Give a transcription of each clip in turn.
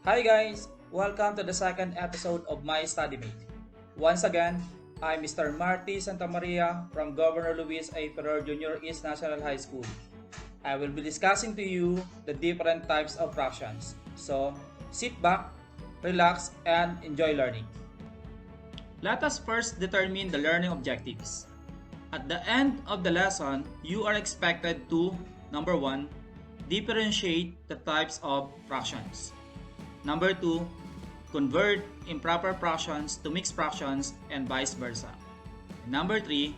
Hi guys! Welcome to the second episode of My Studymate. Once again, I'm Mr. Mar Sta Maria from Governor Luis A. Ferrer Jr. East National High School. I will be discussing to you the different types of fractions. So, sit back, relax, and enjoy learning. Let us first determine the learning objectives. At the end of the lesson, you are expected to, number 1, differentiate the types of fractions. Number 2, convert improper fractions to mixed fractions and vice versa. And number 3,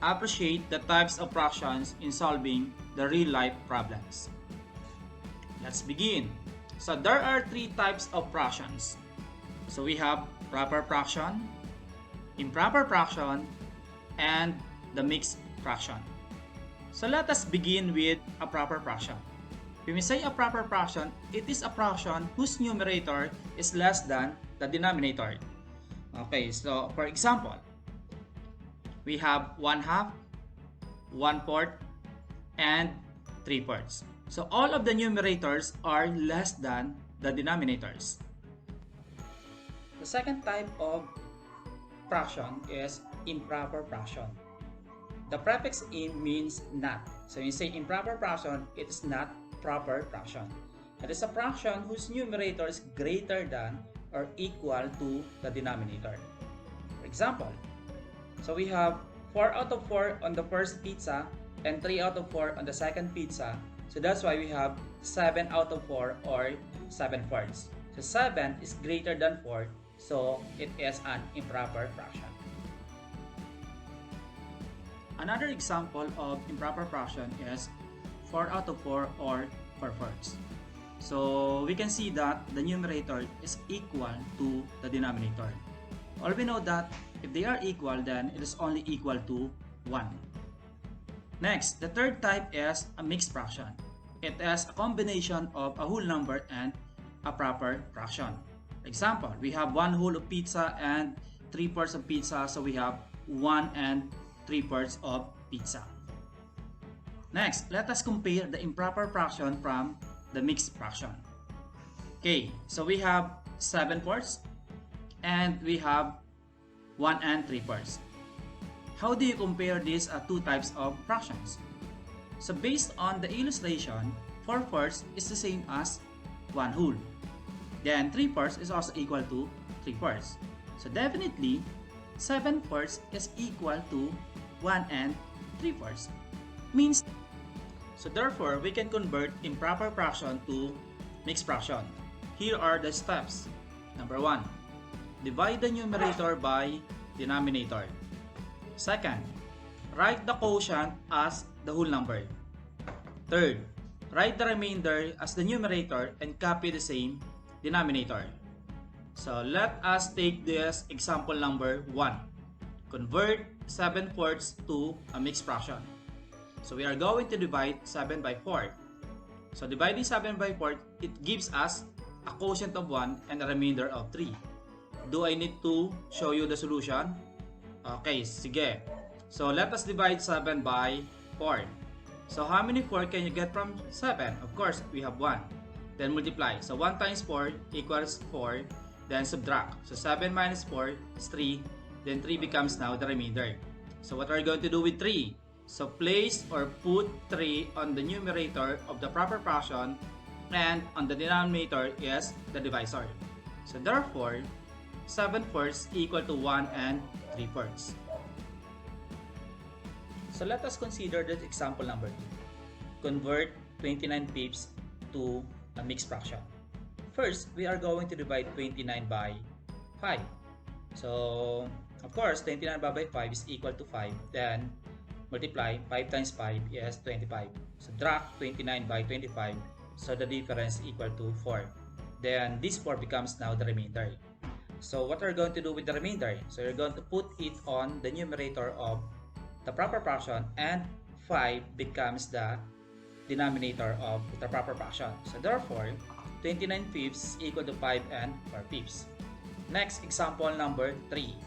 appreciate the types of fractions in solving the real-life problems. Let's begin. So there are 3 types of fractions. So we have proper fraction, improper fraction, and the mixed fraction. So let us begin with a proper fraction. When we say a proper fraction, it is a fraction whose numerator is less than the denominator. Okay, so for example, we have 1/2, 1/4, and 3/4. So all of the numerators are less than the denominators. The second type of fraction is improper fraction. The prefix in means not. So when you say improper fraction, it is not proper fraction. It is a fraction whose numerator is greater than or equal to the denominator. For example, so we have 4 out of 4 on the first pizza and 3 out of 4 on the second pizza. So that's why we have 7 out of 4 or 7/4. So 7 is greater than 4, so it is an improper fraction. Another example of improper fraction is 4 out of 4 or 4/4. So we can see that the numerator is equal to the denominator. All we know that if they are equal, then it is only equal to 1. Next, the third type is a mixed fraction. It is a combination of a whole number and a proper fraction. Example, we have 1 whole of pizza and 3/4 of pizza, so we have 1 and 3/4 of pizza. Next, let us compare the improper fraction from the mixed fraction. Okay, so we have 7/4 and we have 1 and 3/4. How do you compare these two types of fractions? So based on the illustration, 4/4 is the same as 1 whole. Then 3/4 is also equal to 3/4. So definitely, 7/4 is equal to 1 and 3/4. Means, so therefore, we can convert improper fraction to mixed fraction. Here are the steps. Number 1, divide the numerator by denominator. Second, write the quotient as the whole number. Third, write the remainder as the numerator and copy the same denominator. So let us take this example number 1. Convert 7/4 to a mixed fraction. So we are going to divide 7 by 4. So dividing 7 by 4, it gives us a quotient of 1 and a remainder of 3. Do I need to show you the solution? Okay, sige. So let us divide 7 by 4. So how many 4 can you get from 7? Of course, we have 1. Then multiply. So 1 times 4 equals 4. Then subtract. So 7 minus 4 is 3. Then 3 becomes now the remainder. So what are we going to do with 3? So place or put 3 on the numerator of the proper fraction, and on the denominator is the divisor. So therefore, 7/4 equal to 1 and 3/4. So let us consider the example number 2. Convert 29/5 to a mixed fraction. First, we are going to divide 29 by 5. So, of course, 29 by 5 is equal to 5. Then, multiply 5 times 5 is 25. Subtract 29 by 25. So, the difference equal to 4. Then, this 4 becomes now the remainder. So, what are we going to do with the remainder? So, you're going to put it on the numerator of the proper fraction, and 5 becomes the denominator of the proper fraction. So, therefore, 29/5 is equal to 5 and 4/5. Next, example number 3.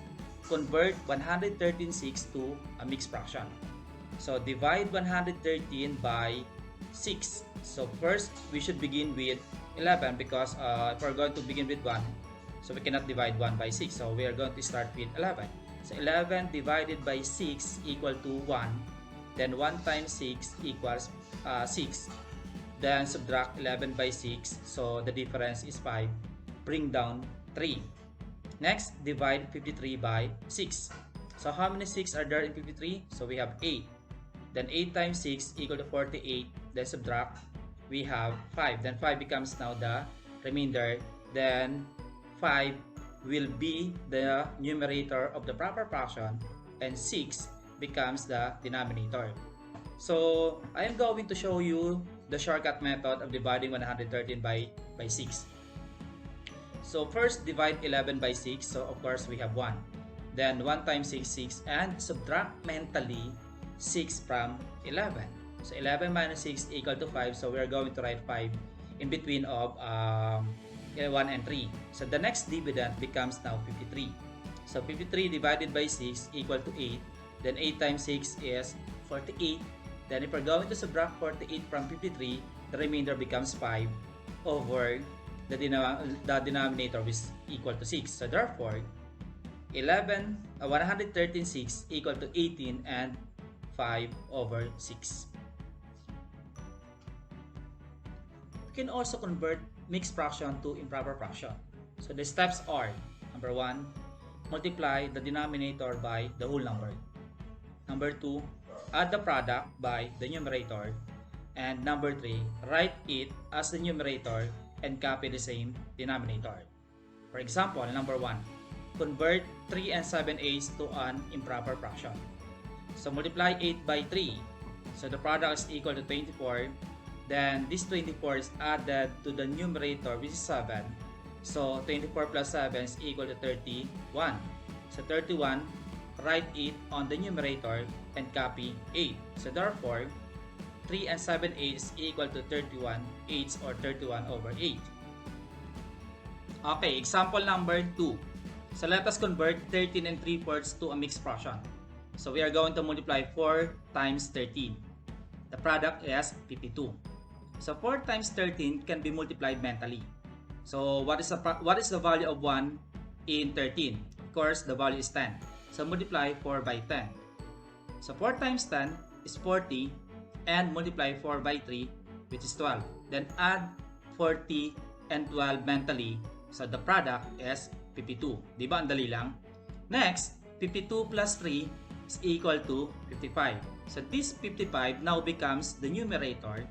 Convert 113/6 to a mixed fraction. So divide 113 by 6. So first, we should begin with 11 because if we're going to begin with 1, so we cannot divide 1 by 6. So we are going to start with 11. So 11 divided by 6 equal to 1. Then 1 times 6 equals 6. Then subtract 11 by 6. So the difference is 5. Bring down 3. Next, divide 53 by 6. So how many 6 are there in 53? So we have 8. Then 8 times 6 equal to 48. Then subtract, we have 5. Then 5 becomes now the remainder. Then 5 will be the numerator of the proper fraction and 6 becomes the denominator. So I am going to show you the shortcut method of dividing 113 by 6. So first, divide 11 by 6. So of course we have 1. Then 1 times 6, 6, and subtract mentally 6 from 11. So 11 minus 6 equal to 5. So we are going to write 5 in between of 1 and 3. So the next dividend becomes now 53. So 53 divided by 6 equal to 8. Then 8 times 6 is 48. Then if we're going to subtract 48 from 53, the remainder becomes 5 over the denominator is equal to 6. So therefore, 113.6 equal to 18 and 5 over 6. We can also convert mixed fraction to improper fraction. So the steps are, number 1, multiply the denominator by the whole number. Number 2, add the product by the numerator. And number 3, write it as the numerator and copy the same denominator. For example, number 1, convert 3 and 7/8 to an improper fraction. So multiply 8 by 3. So the product is equal to 24. Then this 24 is added to the numerator, which is 7. So 24 plus 7 is equal to 31. So 31, write it on the numerator and copy 8. So therefore, 3 and 7/8 is equal to 31 eighths or 31 over 8. Okay, example number 2. So let us convert 13 and 3/4 to a mixed fraction. So we are going to multiply 4 times 13. The product is 52. So 4 times 13 can be multiplied mentally. So what is the value of 1 in 13? Of course, the value is 10. So multiply 4 by 10. So 4 times 10 is 40 and multiply 4 by 3, which is 12. Then add 40 and 12 mentally. So the product is 52. Diba ang dali lang? Next, 52 plus 3 is equal to 55. So this 55 now becomes the numerator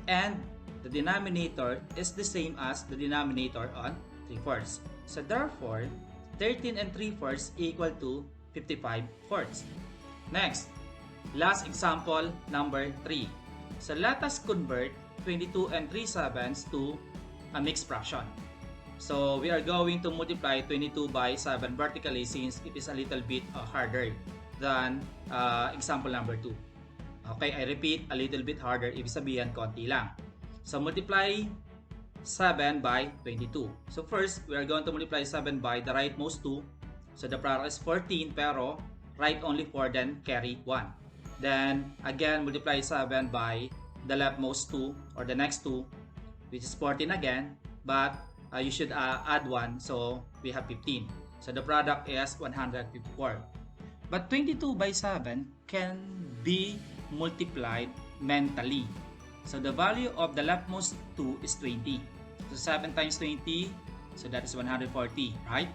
and the denominator is the same as the denominator on 3/4. So therefore, 13 and 3/4 equal to 55/4. Next, last example number 3. So let us convert 22 and 3/7 to a mixed fraction. So we are going to multiply 22 by 7 vertically since it is a little bit harder than example number 2. Okay, I repeat, a little bit harder, ibig sabihin konti lang. So multiply 7 by 22. So first, we are going to multiply 7 by the rightmost 2. So the product is 14 pero write only 4 then carry 1. Then again, multiply 7 by the leftmost 2 or the next 2, which is 14 again, but you should add 1, so we have 15. So the product is 154. But 22 by 7 can be multiplied mentally. So the value of the leftmost 2 is 20. So 7 times 20, so that is 140, right?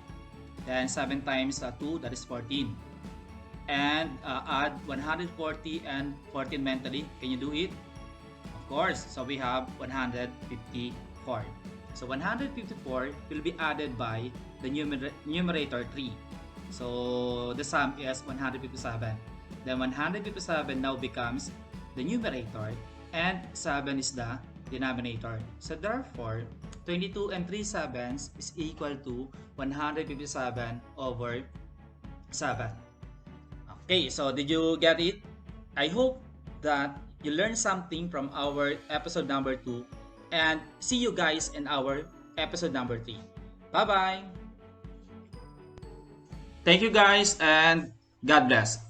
Then 7 times 2, that is 14. And add 140 and 14 mentally. Can you do it? Of course. So we have 154. So 154 will be added by the numerator 3. So the sum is 157. Then 157 now becomes the numerator and 7 is the denominator. So therefore, 22 and 3/7 is equal to 157 over 7. Okay, so did you get it? I hope that you learned something from our episode number 2 and see you guys in our episode number 3. Bye-bye! Thank you guys and God bless.